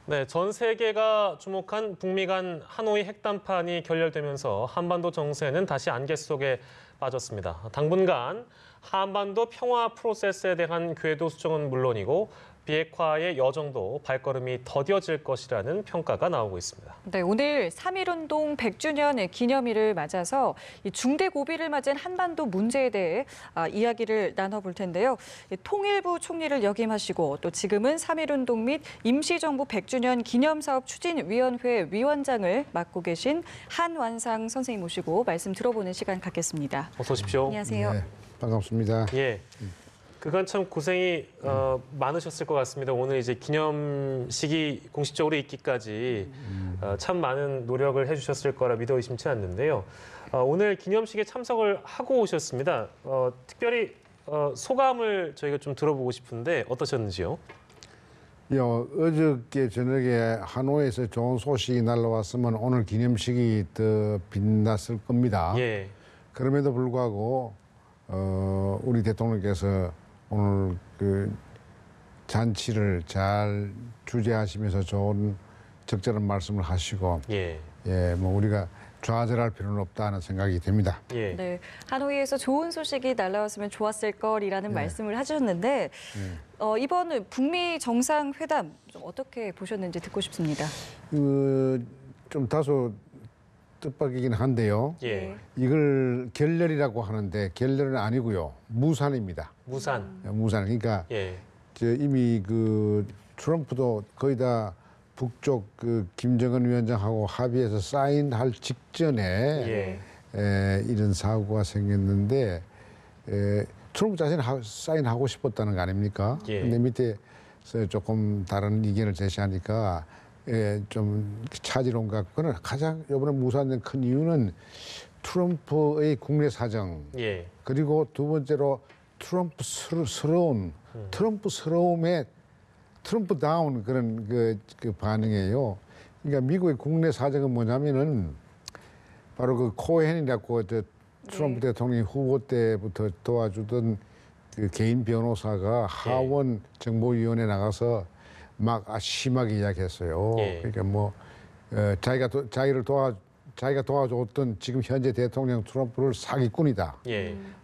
네, 전 세계가 주목한 북미 간 하노이 핵담판이 결렬되면서 한반도 정세는 다시 안개 속에 빠졌습니다. 당분간 한반도 평화 프로세스에 대한 궤도 수정은 물론이고 비핵화의 여정도 발걸음이 더뎌질 것이라는 평가가 나오고 있습니다. 네, 오늘 3.1운동 100주년 기념일을 맞아서 이 중대 고비를 맞은 한반도 문제에 대해 이야기를 나눠볼 텐데요. 통일부 총리를 역임하시고 또 지금은 3.1운동 및 임시정부 100주년 기념사업 추진위원회 위원장을 맡고 계신 한완상 선생님 모시고 말씀 들어보는 시간 갖겠습니다. 어서 오십시오. 안녕하세요. 네, 반갑습니다. 예. 그간 참 고생이 많으셨을 것 같습니다. 오늘 이제 기념식이 공식적으로 있기까지 참 많은 노력을 해주셨을 거라 믿어 의심치 않는데요. 오늘 기념식에 참석을 하고 오셨습니다. 특별히 소감을 저희가 좀 들어보고 싶은데 어떠셨는지요? 어저께 저녁에 하노이에서 좋은 소식이 날라왔으면 오늘 기념식이 더 빛났을 겁니다. 예. 그럼에도 불구하고 우리 대통령께서 오늘 그 잔치를 잘 주재하시면서 좋은 적절한 말씀을 하시고 뭐 우리가 좌절할 필요는 없다는 생각이 듭니다. 예. 네, 하노이에서 좋은 소식이 날라왔으면 좋았을 걸이라는 말씀을 하셨는데 이번 북미 정상회담 좀 어떻게 보셨는지 듣고 싶습니다. 좀 다소 뜻밖이긴 한데요. 예. 이걸 결렬이라고 하는데 결렬은 아니고요. 무산입니다. 무산. 무산. 그러니까 예. 이미 그 트럼프도 거의 다 북쪽 그 김정은 위원장하고 합의해서 사인할 직전에 이런 사고가 생겼는데 트럼프 자신은 사인하고 싶었다는 거 아닙니까? 근데 밑에서 조금 다른 의견을 제시하니까 좀 차질 온 것 같고는 가장 이번에 무산된 큰 이유는 트럼프의 국내 사정 그리고 두 번째로 트럼프스러운 트럼프스러움에 트럼프다운 그런 그 반응이에요. 그러니까 미국의 국내 사정은 뭐냐면은 바로 그 코헨이라고 트럼프 대통령이 후보 때부터 도와주던 그 개인 변호사가 하원 정보위원회 나가서 막 심하게 이야기했어요. 그러니까 뭐 자기가 도와줬던 지금 현재 대통령 트럼프를 사기꾼이다,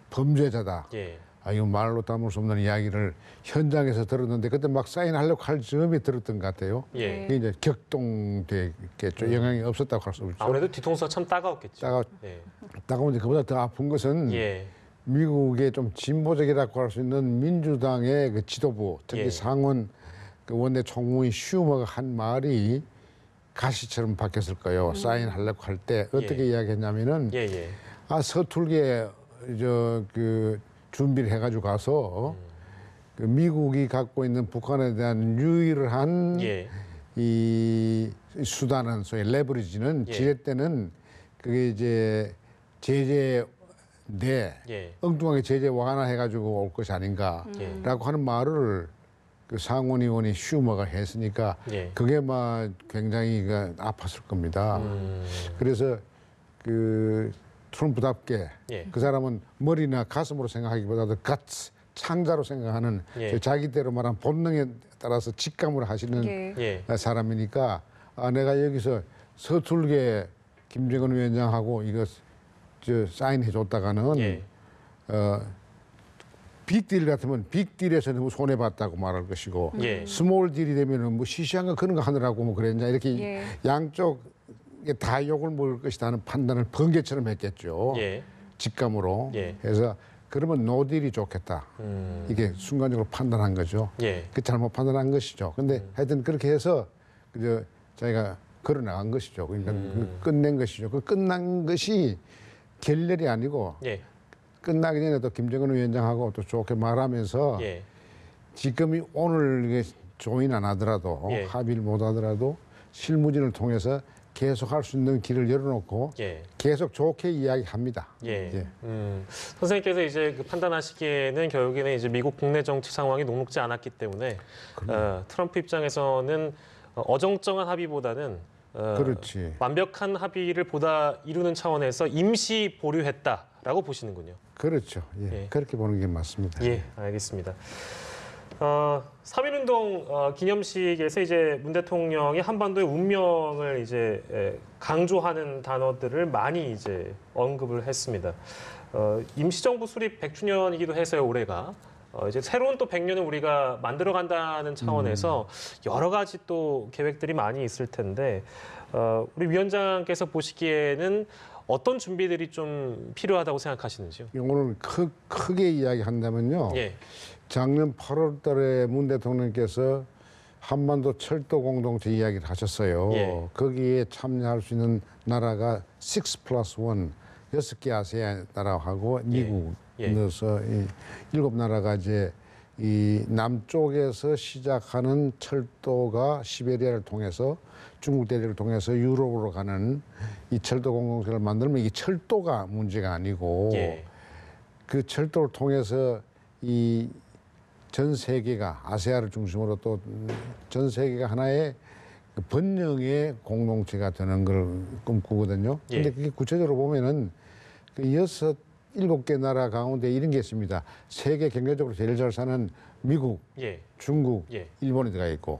범죄자다. 이거 말로 담을 수 없는 이야기를 현장에서 들었는데 그때 막 사인하려고 할 즈음에 들었던 것 같아요. 그게 이제 격동됐겠죠. 영향이 없었다고 할 수 없죠. 아무래도 뒤통수가 참 따가웠겠죠. 따가운데 그보다 더 아픈 것은 미국의 좀 진보적이라고 할 수 있는 민주당의 그 지도부, 특히 상원 그 원내 총무인 슈머가 한 말이 가시처럼 바뀌었을 거예요. 사인하려고 할 때 어떻게 이야기했냐면은 서툴게 그 준비를 해가지고 가서 그 미국이 갖고 있는 북한에 대한 유일한 이 수단은 소위 레버리지는 지렛대는 그게 이제 제재 엉뚱하게 제재 완화해가지고 올 것이 아닌가라고 하는 말을 그 상원의원이 슈머가 했으니까 그게 막 굉장히 아팠을 겁니다. 그래서 그 트럼프답게 그 사람은 머리나 가슴으로 생각하기보다도 가츠, 창자로 생각하는 자기대로 말하는 본능에 따라서 직감으로 하시는 사람이니까 내가 여기서 서툴게 김정은 위원장하고 이거 사인해 줬다가는 빅딜 같으면 빅딜에서 너무 손해봤다고 말할 것이고 스몰 딜이 되면은 뭐 시시한 거 그런 거 하느라고 뭐 그랬냐 이렇게 양쪽 다 욕을 먹을 것이다 하는 판단을 번개처럼 했겠죠. 직감으로. 그래서 그러면 노딜이 좋겠다. 이게 순간적으로 판단한 거죠. 그 잘못 판단한 것이죠. 근데 하여튼 그렇게 해서 그저 자기가 걸어나간 것이죠. 그러니까 끝낸 것이죠. 그 끝난 것이 결렬이 아니고 끝나기 전에도 김정은 위원장하고 또 좋게 말하면서 지금이 오늘 조인 안 하더라도 합의를 못 하더라도 실무진을 통해서 계속 할 수 있는 길을 열어놓고 계속 좋게 이야기합니다. 선생님께서 이제 그 판단하시기에는 결국에는 이제 미국 국내 정치 상황이 녹록지 않았기 때문에 트럼프 입장에서는 어정쩡한 합의보다는 완벽한 합의를 보다 이루는 차원에서 임시 보류했다라고 보시는군요. 그렇죠. 그렇게 보는 게 맞습니다. 알겠습니다. 3.1운동 기념식에서 이제 문 대통령이 한반도의 운명을 이제 강조하는 단어들을 많이 이제 언급을 했습니다. 임시정부 수립 100주년이기도 해서요, 올해가. 이제 새로운 또 100년을 우리가 만들어간다는 차원에서 여러 가지 또 계획들이 많이 있을 텐데 우리 위원장께서 보시기에는 어떤 준비들이 좀 필요하다고 생각하시는지요? 오늘 크게 이야기한다면요. 예. 작년 8월 달에 문 대통령께서 한반도 철도 공동체 이야기를 하셨어요. 예. 거기에 참여할 수 있는 나라가 6+1, 6개 아세안 나라하고 미국 넣어서 이 7나라가 이제 이 남쪽에서 시작하는 철도가 시베리아를 통해서 중국 대륙을 통해서 유럽으로 가는 이 철도 공동체를 만들면 이게 철도가 문제가 아니고 그 철도를 통해서 이 전 세계가 아세아를 중심으로 또 전 세계가 하나의 그 번영의 공동체가 되는 걸 꿈꾸거든요. 근데 그게 구체적으로 보면은 그 7개 나라 가운데 이런 게 있습니다. 세계 경제적으로 제일 잘 사는 미국, 중국, 일본이 들어가 있고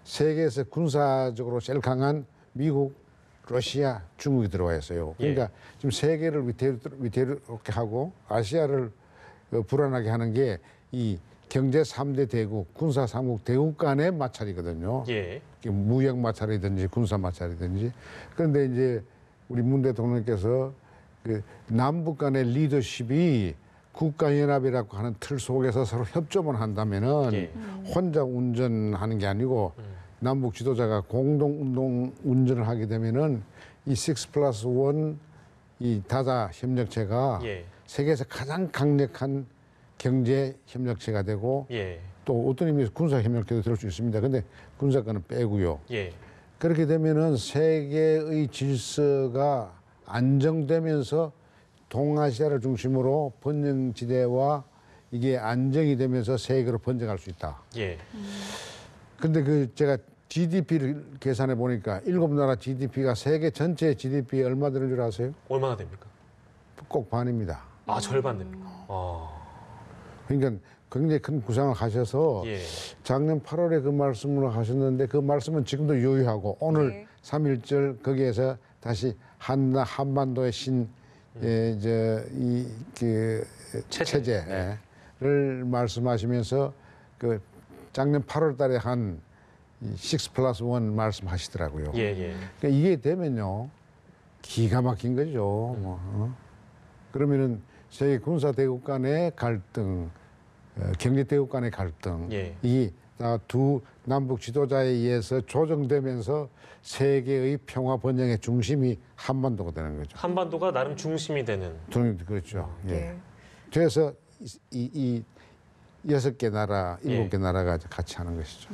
세계에서 군사적으로 제일 강한 미국, 러시아, 중국이 들어와 있어요. 그러니까 지금 세계를 위태롭게 하고 아시아를 불안하게 하는 게 이 경제 3대 대국, 군사 3국 대국 간의 마찰이거든요. 무역 마찰이든지 군사 마찰이든지. 그런데 이제 우리 문 대통령께서 그 남북 간의 리더십이 국가연합이라고 하는 틀 속에서 서로 협조만 한다면은 혼자 운전하는 게 아니고 남북 지도자가 공동 운전을 하게 되면은 이 6+1 이 다자 협력체가 세계에서 가장 강력한 경제 협력체가 되고 또 어떤 의미에서 군사 협력체도 될 수 있습니다. 근데 군사권은 빼고요. 그렇게 되면은 세계의 질서가 안정되면서 동아시아를 중심으로 번영지대와 이게 안정이 되면서 세계로 번져갈 수 있다. 근데 그 제가 GDP를 계산해 보니까 7나라 GDP가 세계 전체 GDP에 얼마 되는 줄 아세요? 얼마나 됩니까? 꼭 반입니다. 아, 절반 됩니까? 그러니까 굉장히 큰 구상을 하셔서 작년 8월에 그 말씀을 하셨는데 그 말씀은 지금도 유효하고 오늘 3.1절 거기에서 다시 한반도의 체제를 말씀하시면서 그 작년 8월 달에 한 6+1 말씀하시더라고요. 그러니까 이게 되면요 기가 막힌 거죠. 그러면은 세계 군사 대국 간의 갈등, 경제 대국 간의 갈등, 이 두 남북 지도자에 의해서 조정되면서 세계의 평화 번영의 중심이 한반도가 되는 거죠. 한반도가 나름 중심이 되는. 그렇죠. 그래서 이 6개 나라, 7개 나라가 같이 하는 것이죠.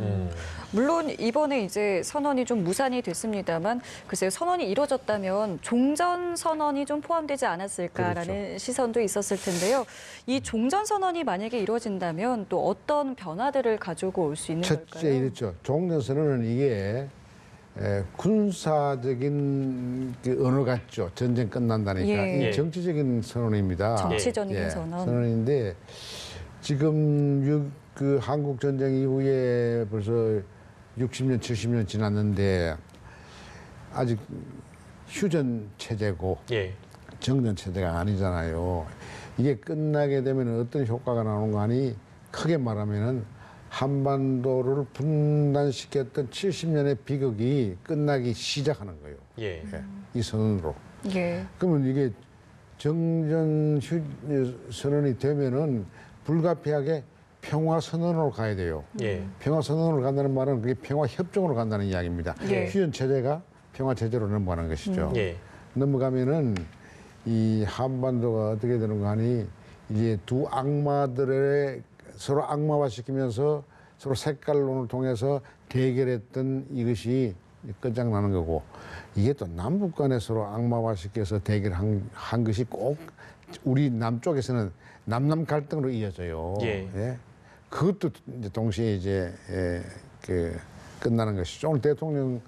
물론 이번에 이제 선언이 좀 무산이 됐습니다만 글쎄요, 선언이 이루어졌다면 종전 선언이 좀 포함되지 않았을까라는 시선도 있었을 텐데요. 이 종전 선언이 만약에 이루어진다면 또 어떤 변화들을 가지고 올 수 있는 걸까요? 첫째 이렇죠. 종전 선언은 이게 군사적인 그 언어 같죠. 전쟁 끝난다니까. 이 정치적인 선언입니다. 정치적인 선언인데 지금 그 한국 전쟁 이후에 벌써 60년, 70년 지났는데 아직 휴전 체제고 정전 체제가 아니잖아요. 이게 끝나게 되면 어떤 효과가 나오는 거 아니? 크게 말하면은 한반도를 분단시켰던 70년의 비극이 끝나기 시작하는 거예요. 이 선언으로. 그러면 이게 정전 선언이 되면은 불가피하게 평화 선언으로 가야 돼요. 평화 선언으로 간다는 말은 그게 평화 협정으로 간다는 이야기입니다. 휴전 체제가 평화 체제로 넘어가는 것이죠. 넘어가면은 이 한반도가 어떻게 되는 거 아니? 이제 두 악마들의 서로 악마화시키면서 서로 색깔론을 통해서 대결했던 이것이 끝장나는 거고 이게 또 남북 간에 서로 악마화시켜서 대결한 것이 꼭 우리 남쪽에서는 남남 갈등으로 이어져요. 그것도 이제 동시에 이제 그 끝나는 것이죠. 오늘 대통령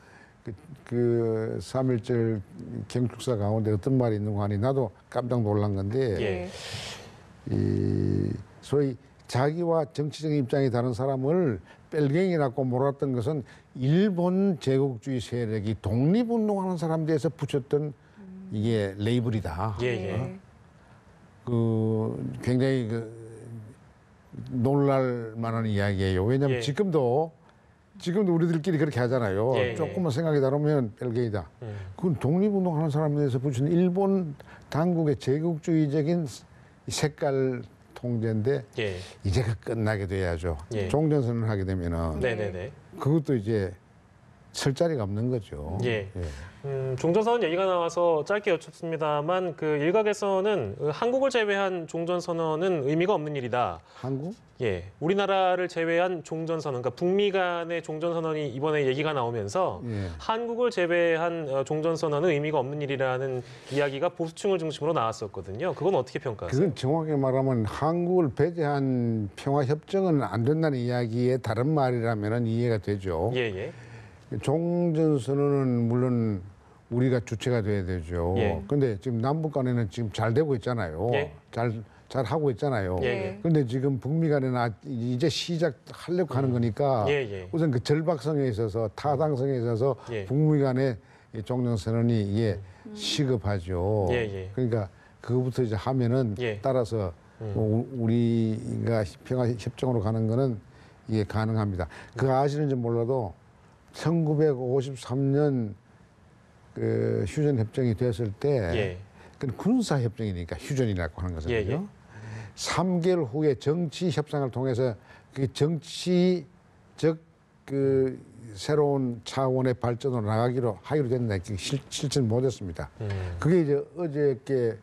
그 3.1절 경축사 가운데 어떤 말이 있는 거 아니 나도 깜짝 놀란 건데 이 소위 자기와 정치적인 입장이 다른 사람을 뺄갱이라고 몰았던 것은 일본 제국주의 세력이 독립운동하는 사람들에서 붙였던 이게 레이블이다. 예, 예. 굉장히 놀랄 만한 이야기예요. 왜냐하면 예. 지금도 우리들끼리 그렇게 하잖아요. 예, 예. 조금만 생각이 다르면 뺄갱이다. 그건 독립운동하는 사람들에서 붙인 일본 당국의 제국주의적인 색깔 통제인데 예. 이제 끝나게 돼야죠. 예. 종전선언을 하게 되면은 네네네. 그것도 이제 설 자리가 없는 거죠. 예. 종전선언 얘기가 나와서 짧게 여쭙습니다만 그 일각에서는 한국을 제외한 종전선언은 의미가 없는 일이다. 한국? 예, 우리나라를 제외한 종전선언, 그러니까 북미 간의 종전선언이 이번에 얘기가 나오면서 예. 한국을 제외한 종전선언은 의미가 없는 일이라는 이야기가 보수층을 중심으로 나왔었거든요. 그건 어떻게 평가하세요? 그건 정확히 말하면 한국을 배제한 평화협정은 안 된다는 이야기의 다른 말이라면 이해가 되죠. 예, 예. 종전선언은 물론 우리가 주체가 돼야 되죠. 예. 근데 지금 남북 간에는 지금 잘 되고 있잖아요. 예. 잘 하고 있잖아요. 예. 근데 지금 북미 간에는 이제 시작하려고 하는 거니까 예, 예. 우선 그 절박성에 있어서 타당성에 있어서 예. 북미 간의 종전선언이 이게 시급하죠. 예, 예. 그러니까 그거부터 이제 하면은 예. 따라서 우리가 평화협정으로 가는 거는 이게 가능합니다. 그거 아시는지 몰라도 1953년 그 휴전 협정이 됐을 때 예. 그건 군사 협정이니까 휴전이라고 하는 것은요. 예, 예. 3개월 후에 정치 협상을 통해서 그 정치적 그 새로운 차원의 발전으로 나가기로 하기로 됐는데 실천 못했습니다. 그게 이제 어저께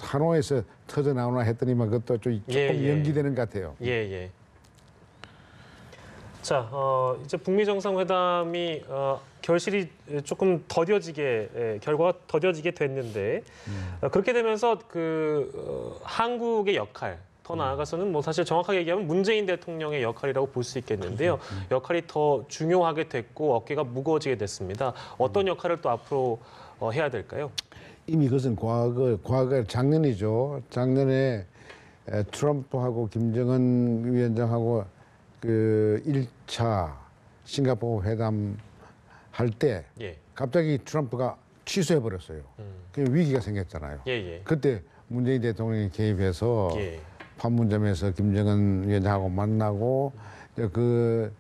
하노이에서 터져 나오나 했더니만 그것도 좀 조금 예, 예. 연기되는 것 같아요. 예, 예. 자, 이제 북미 정상회담이 결실이 조금 더뎌지게 결과가 더뎌지게 됐는데 그렇게 되면서 한국의 역할 더 나아가서는 뭐 사실 정확하게 얘기하면 문재인 대통령의 역할이라고 볼 수 있겠는데요. 역할이 더 중요하게 됐고 어깨가 무거워지게 됐습니다. 어떤 역할을 또 앞으로 해야 될까요? 이미 그것은 과거 작년이죠. 작년에 트럼프하고 김정은 위원장하고 그 1차 싱가포르 회담 할 때 예. 갑자기 트럼프가 취소해 버렸어요. 그 위기가 생겼잖아요. 예, 예. 그때 문재인 대통령이 개입해서 예. 판문점에서 김정은 위원장하고 만나고 그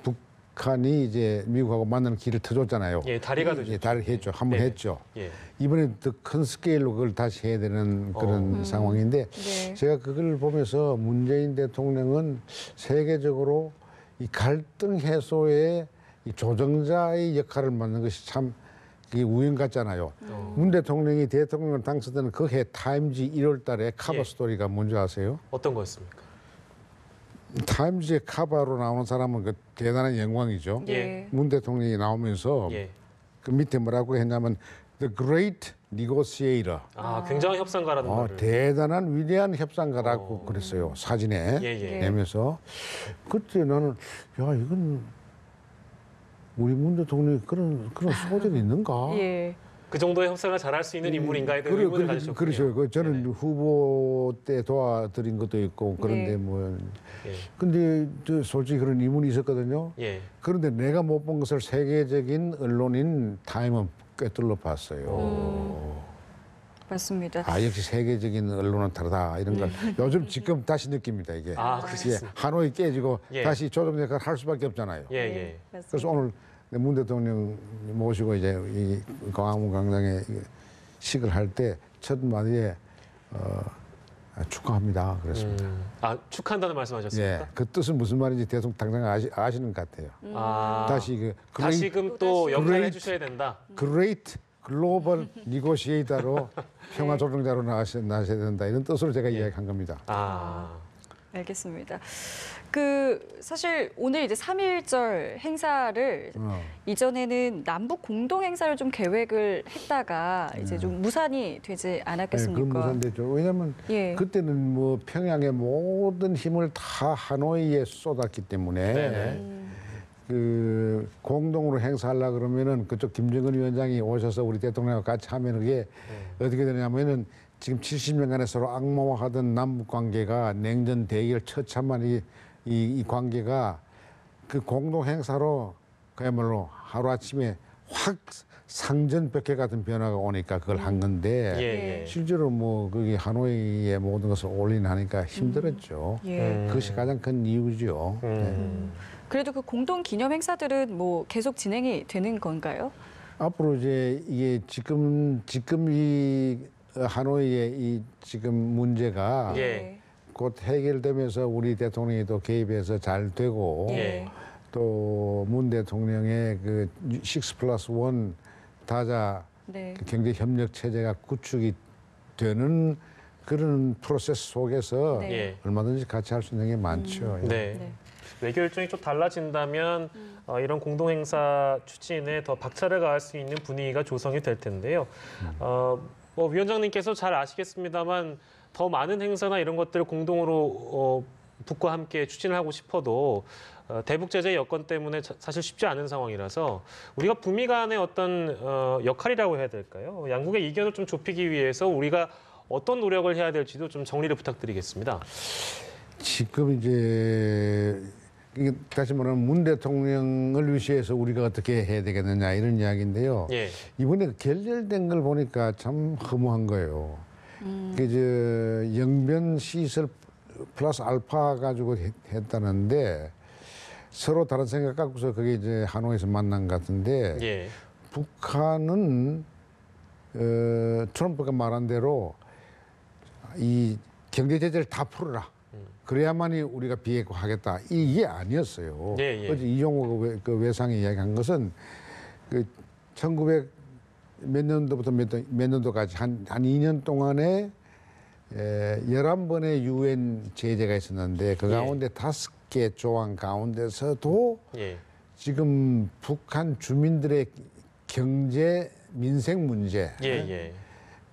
북한이 이제 미국하고 만나는 길을 터줬잖아요. 예, 다리가 되죠. 예, 다리 했죠. 한번 네. 했죠. 예. 이번에 더 큰 스케일로 그걸 다시 해야 되는 그런 상황인데 네. 제가 그걸 보면서 문재인 대통령은 세계적으로 이 갈등 해소에 이 조정자의 역할을 맡는 것이 참 그게 우연 같잖아요. 문 대통령이 대통령을 당선되는 그 해 타임지 1월 달에 카바 예. 스토리가 뭔지 아세요? 어떤 거였습니까? 타임지의 카바로 나오는 사람은 그 대단한 영광이죠. 예. 문 대통령이 나오면서 예. 그 밑에 뭐라고 했냐면 The Great Negotiator. 굉장한 협상가라는 말을. 대단한 위대한 협상가라고 그랬어요. 사진에 예, 예. 내면서. 그때 나는 야 이건 우리 문 대통령이 그런 소질이 있는가? 예. 그 정도의 협상을 잘할 수 있는 인물인가에 대한 의문을 가지셨군요. 그렇죠. 그 저는 네네. 후보 때 도와드린 것도 있고 그런데 네. 뭐. 예. 근데 저 솔직히 그런 의문이 있었거든요. 예. 그런데 내가 못 본 것을 세계적인 언론인 타임은 꿰뚫러 봤어요. 맞습니다. 아 역시 세계적인 언론은 다르다 이런 걸 요즘 지금 다시 느낍니다 이게. 그렇습니다. 하노이 깨지고 예. 다시 조정 역할 할 수밖에 없잖아요. 예, 예. 맞습니다. 그래서 오늘 문 대통령 모시고 이제 이 광화문 광장에 식을 할 때 첫 마디에 축하합니다 그랬습니다. 축하한다는 말씀하셨습니까? 예, 그 뜻은 무슨 말인지 대충 당장 아시는 것 같아요. 다시 다시금 또 역할을 great- 해주셔야 된다. Great Global Negotiator로 평화 조정자로 나셔야 된다 이런 뜻으로 제가 이야기한 겁니다. 알겠습니다. 사실 오늘 이제 3.1절 행사를 이전에는 남북 공동 행사를 좀 계획을 했다가 이제 좀 무산이 되지 그 않았겠습니까? 무산되죠. 왜냐하면 예. 그때는 뭐 평양의 모든 힘을 다 하노이에 쏟았기 때문에 네네. 그 공동으로 행사하려 그러면은 그쪽 김정은 위원장이 오셔서 우리 대통령과 같이 하면 그게 어떻게 되냐면은 지금 70년간에 서로 악몽하던 남북 관계가 냉전 대결 처참한 이 관계가 그 공동 행사로 그야말로 하루아침에 확 상전벽해 같은 변화가 오니까 그걸 한 건데 예, 예. 실제로 뭐 거기 하노이의 모든 것을 올인하니까 힘들었죠. 예. 그것이 가장 큰 이유죠. 그래도 그 공동 기념 행사들은 뭐 계속 진행이 되는 건가요? 앞으로 이제 이게 지금 이 하노이의 이 지금 문제가 예. 곧 해결되면서 우리 대통령이 또 개입해서 잘 되고 예. 또 문 대통령의 그 6+1 다자 네. 그 경제 협력 체제가 구축이 되는 그런 프로세스 속에서 네. 예. 얼마든지 같이 할 수 있는 게 많죠. 예. 네. 네. 외교 일정이 좀 달라진다면 이런 공동 행사 추진에 더 박차를 가할 수 있는 분위기가 조성이 될 텐데요. 뭐 위원장님께서 잘 아시겠습니다만 더 많은 행사나 이런 것들을 공동으로 북과 함께 추진을 하고 싶어도 대북 제재 여건 때문에 사실 쉽지 않은 상황이라서 우리가 북미 간의 어떤 역할이라고 해야 될까요? 양국의 이견을 좀 좁히기 위해서 우리가 어떤 노력을 해야 될지도 좀 정리를 부탁드리겠습니다. 지금 이제 이게 다시 말하면 문 대통령을 위시해서 우리가 어떻게 해야 되겠느냐 이런 이야기인데요. 예. 이번에 결렬된 걸 보니까 참 허무한 거예요. 그 영변 시설 플러스 알파 가지고 했다는데 서로 다른 생각 갖고서 그게 이제 하노이에서 만난 것 같은데 예. 북한은 트럼프가 말한 대로 이 경제 제재를 다 풀어라. 그래야만이 우리가 비핵화하겠다. 이게 아니었어요. 예, 예. 어제 이종호 그 외상이 이야기한 것은 그 1900 몇 년도부터 몇 년도까지 한 2년 동안에 11번의 유엔 제재가 있었는데 그 가운데 5개 조항 가운데서도 예. 지금 북한 주민들의 경제 민생 문제, 예. 예.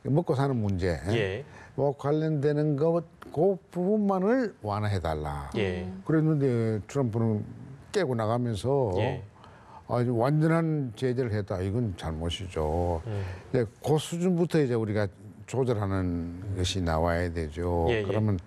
먹고 사는 문제, 예. 뭐 관련되는 그 부분만을 완화해달라. 예. 그랬는데 트럼프는 깨고 나가면서 예. 아주 완전한 제재를 했다. 이건 잘못이죠. 이제 그 수준부터 이제 우리가 조절하는 것이 나와야 되죠. 예, 예. 그러면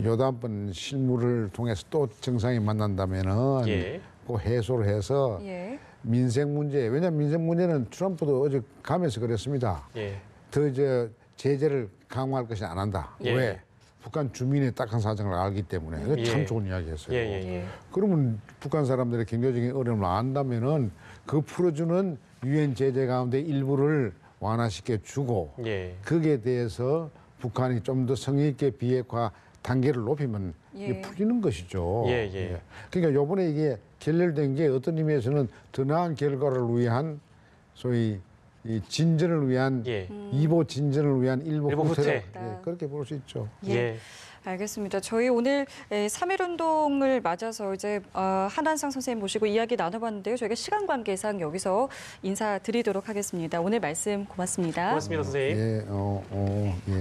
요 다음번 실무를 통해서 또 정상이 만난다면은 예. 그 해소를 해서 예. 민생 문제. 왜냐하면 민생 문제는 트럼프도 어제 가면서 그랬습니다. 예. 더 이제 제재를 강화할 것이 안 한다. 예. 왜? 북한 주민의 딱한 사정을 알기 때문에. 이거 참 예. 좋은 이야기였어요. 예, 예. 예. 그러면 북한 사람들의 경제적인 어려움을 안다면은 그 풀어주는 유엔 제재 가운데 일부를 완화시켜 주고 예. 거기에 대해서 북한이 좀 더 성의 있게 비핵화 단계를 높이면 이게 예. 풀리는 것이죠. 예, 예. 그러니까 이번에 이게 결렬된 게 어떤 의미에서는 더 나은 결과를 위한 소위 이 진전을 위한 예. 2보 진전을 위한 일부 일부 후퇴. 후퇴. 예, 그렇게 볼 수 있죠. 예. 예. 알겠습니다. 저희 오늘 3.1운동을 맞아서 이제 한한상 선생님 모시고 이야기 나눠봤는데요. 저희가 시간 관계상 여기서 인사드리도록 하겠습니다. 오늘 말씀 고맙습니다. 고맙습니다, 선생님. 예, 예.